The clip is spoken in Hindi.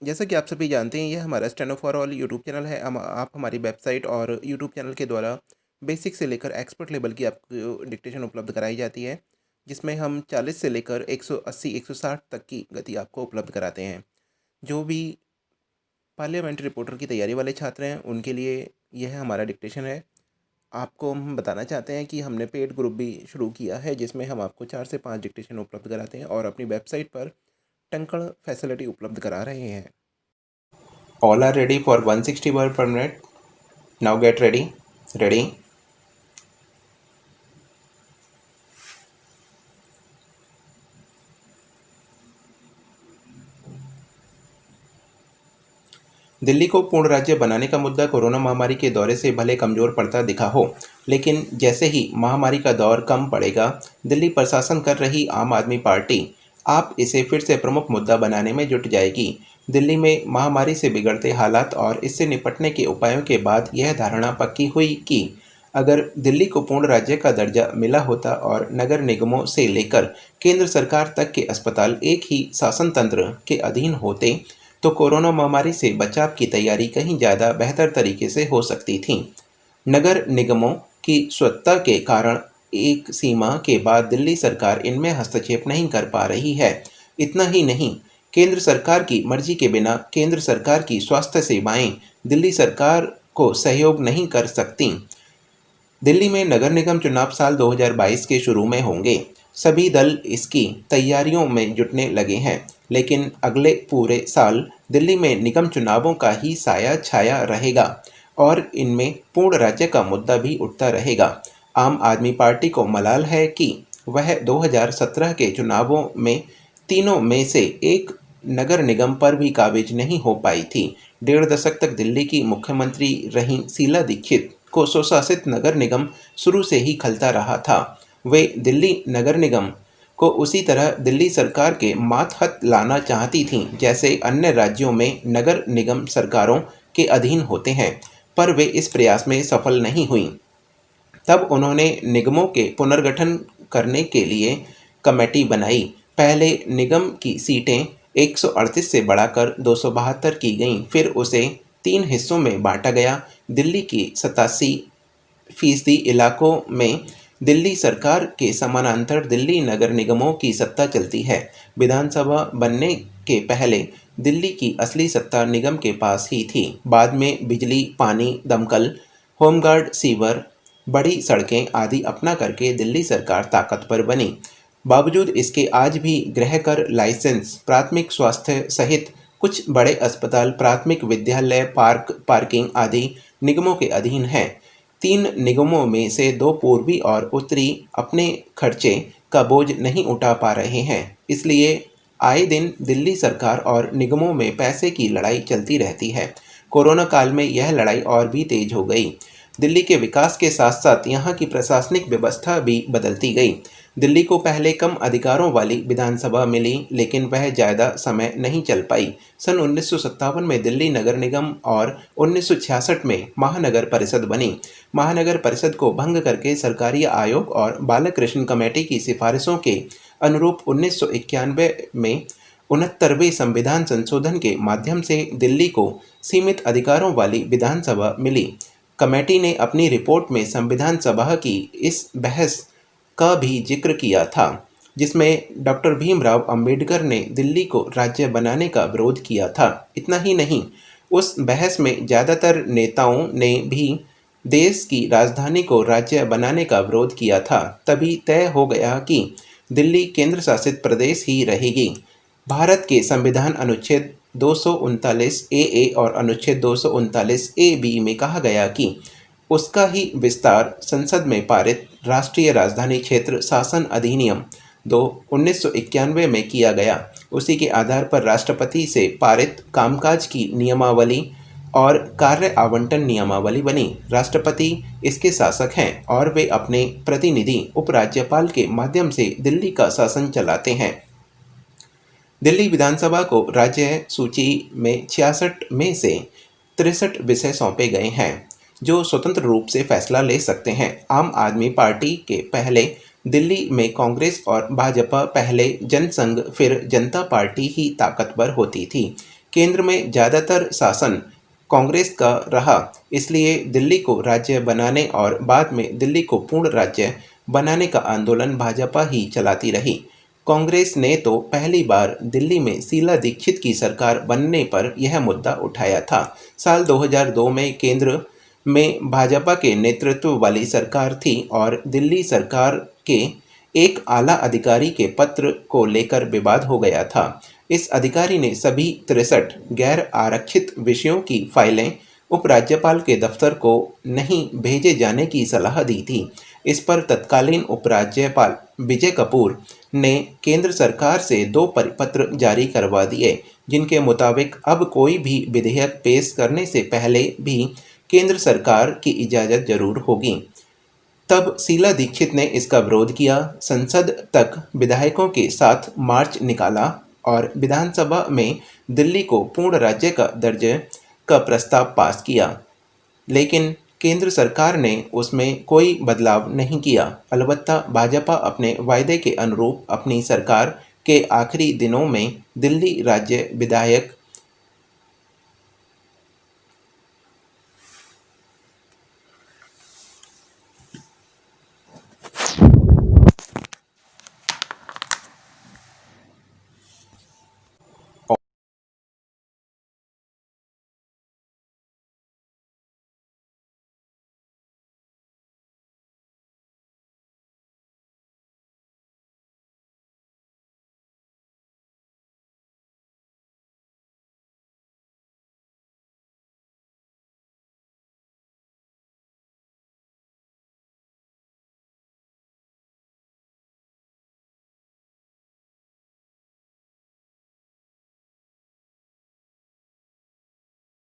जैसा कि आप सभी जानते हैं, ये हमारा steno for all YouTube channel है। आप हमारी वेबसाइट और यूट्यूब चैनल के द्वारा बेसिक से लेकर एक्सपर्ट लेवल की आपको डिक्टेशन उपलब्ध कराई जाती है, जिसमें हम 40 से लेकर 180 160 तक की गति आपको उपलब्ध कराते हैं। जो भी पार्लियामेंट्री रिपोर्टर की तैयारी वाले छात्र हैं, उनके लिए यह हमारा डिक्टेशन है। आपको हम बताना चाहते हैं कि हमने पेड ग्रुप भी शुरू किया है, जिसमें हम आपको 4 से 5 डिक्टेशन उपलब्ध कराते हैं और अपनी वेबसाइट पर टंकण फैसिलिटी उपलब्ध करा रहे हैं। All are ready for 160 word per minute. Now get ready. Ready? Delhi को पूर्ण राज्य बनाने का मुद्दा कोरोना महामारी के दौरे से भले कमजोर पड़ता दिखा हो, लेकिन जैसे ही महामारी का दौर कम पड़ेगा, दिल्ली प्रशासन कर रही आम आदमी पार्टी आप इसे फिर से प्रमुख मुद्दा बनाने में जुट जाएगी। दिल्ली में महामारी से बिगड़ते हालात और इससे निपटने के उपायों के बाद यह धारणा पक्की हुई कि अगर दिल्ली को पूर्ण राज्य का दर्जा मिला होता और नगर निगमों से लेकर केंद्र सरकार तक के अस्पताल एक ही शासन तंत्र के अधीन होते, तो कोरोना महामारी से बचाव की तैयारी कहीं ज़्यादा बेहतर तरीके से हो सकती थी। नगर निगमों की स्वतंत्रता के कारण एक सीमा के बाद दिल्ली सरकार इनमें हस्तक्षेप नहीं कर पा रही है। इतना ही नहीं, केंद्र सरकार की मर्जी के बिना केंद्र सरकार की स्वास्थ्य सेवाएं दिल्ली सरकार को सहयोग नहीं कर सकती। दिल्ली में नगर निगम चुनाव साल 2022 के शुरू में होंगे। सभी दल इसकी तैयारियों में जुटने लगे हैं, लेकिन अगले पूरे साल दिल्ली में निगम चुनावों का ही साया छाया रहेगा और इनमें पूर्ण राज्य का मुद्दा भी उठता रहेगा। आम आदमी पार्टी को मलाल है कि वह 2017 के चुनावों में तीनों में से एक नगर निगम पर भी काबिज नहीं हो पाई थी। 1.5 दशक तक दिल्ली की मुख्यमंत्री रहीं शीला दीक्षित को स्वशासित नगर निगम शुरू से ही खलता रहा था। वे दिल्ली नगर निगम को उसी तरह दिल्ली सरकार के मातहत लाना चाहती थीं, जैसे अन्य राज्यों में नगर निगम सरकारों के अधीन होते हैं, पर वे इस प्रयास में सफल नहीं हुईं। तब उन्होंने निगमों के पुनर्गठन करने के लिए कमेटी बनाई। पहले निगम की सीटें 138 से बढ़ाकर 272 की गईं, फिर उसे 3 हिस्सों में बांटा गया। दिल्ली की 87% इलाकों में दिल्ली सरकार के समानांतर दिल्ली नगर निगमों की सत्ता चलती है। विधानसभा बनने के पहले दिल्ली की असली सत्ता निगम के पास ही थी। बाद में बिजली, पानी, दमकल, होमगार्ड, सीवर, बड़ी सड़कें आदि अपना करके दिल्ली सरकार ताकतवर बनी। बावजूद इसके आज भी गृह कर, लाइसेंस, प्राथमिक स्वास्थ्य सहित कुछ बड़े अस्पताल, प्राथमिक विद्यालय, पार्किंग आदि निगमों के अधीन हैं। 3 निगमों में से 2 पूर्वी और उत्तरी अपने खर्चे का बोझ नहीं उठा पा रहे हैं। इसलिए आए दिन दिल्ली सरकार और निगमों में पैसे की लड़ाई चलती रहती है। कोरोना काल में यह लड़ाई और भी तेज हो गई। दिल्ली के विकास के साथ साथ यहाँ की प्रशासनिक व्यवस्था भी बदलती गई। दिल्ली को पहले कम अधिकारों वाली विधानसभा मिली, लेकिन वह ज़्यादा समय नहीं चल पाई। सन 1957 में दिल्ली नगर निगम और 1966 में महानगर परिषद बनी। महानगर परिषद को भंग करके सरकारी आयोग और बालकृष्ण कमेटी की सिफारिशों के अनुरूप 1991 में 69वें संविधान संशोधन के माध्यम से दिल्ली को सीमित अधिकारों वाली विधानसभा मिली। कमेटी ने अपनी रिपोर्ट में संविधान सभा की इस बहस का भी जिक्र किया था, जिसमें डॉक्टर भीमराव अंबेडकर ने दिल्ली को राज्य बनाने का विरोध किया था। इतना ही नहीं, उस बहस में ज़्यादातर नेताओं ने भी देश की राजधानी को राज्य बनाने का विरोध किया था। तभी तय हो गया कि दिल्ली केंद्र शासित प्रदेश ही रहेगी। भारत के संविधान अनुच्छेद 239 ए और अनुच्छेद 239 ए बी में कहा गया कि उसका ही विस्तार संसद में पारित राष्ट्रीय राजधानी क्षेत्र शासन अधिनियम 1991 में किया गया। उसी के आधार पर राष्ट्रपति से पारित कामकाज की नियमावली और कार्य आवंटन नियमावली बनी। राष्ट्रपति इसके शासक हैं और वे अपने प्रतिनिधि उपराज्यपाल के माध्यम से दिल्ली का शासन चलाते हैं। दिल्ली विधानसभा को राज्य सूची में 66 में से 63 विषय सौंपे गए हैं, जो स्वतंत्र रूप से फैसला ले सकते हैं। आम आदमी पार्टी के पहले दिल्ली में कांग्रेस और भाजपा, पहले जनसंघ फिर जनता पार्टी ही ताकतवर होती थी। केंद्र में ज़्यादातर शासन कांग्रेस का रहा, इसलिए दिल्ली को राज्य बनाने और बाद में दिल्ली को पूर्ण राज्य बनाने का आंदोलन भाजपा ही चलाती रही। कांग्रेस ने तो पहली बार दिल्ली में शीला दीक्षित की सरकार बनने पर यह मुद्दा उठाया था। साल 2002 में केंद्र में भाजपा के नेतृत्व वाली सरकार थी और दिल्ली सरकार के एक आला अधिकारी के पत्र को लेकर विवाद हो गया था। इस अधिकारी ने सभी 63 गैर आरक्षित विषयों की फाइलें उपराज्यपाल के दफ्तर को नहीं भेजे जाने की सलाह दी थी। इस पर तत्कालीन उपराज्यपाल विजय कपूर ने केंद्र सरकार से 2 परिपत्र जारी करवा दिए, जिनके मुताबिक अब कोई भी विधेयक पेश करने से पहले भी केंद्र सरकार की इजाज़त जरूर होगी। तब शीला दीक्षित ने इसका विरोध किया, संसद तक विधायकों के साथ मार्च निकाला और विधानसभा में दिल्ली को पूर्ण राज्य का दर्जे का प्रस्ताव पास किया, लेकिन केंद्र सरकार ने उसमें कोई बदलाव नहीं किया। अलबत्ता भाजपा अपने वायदे के अनुरूप अपनी सरकार के आखिरी दिनों में दिल्ली राज्य विधायक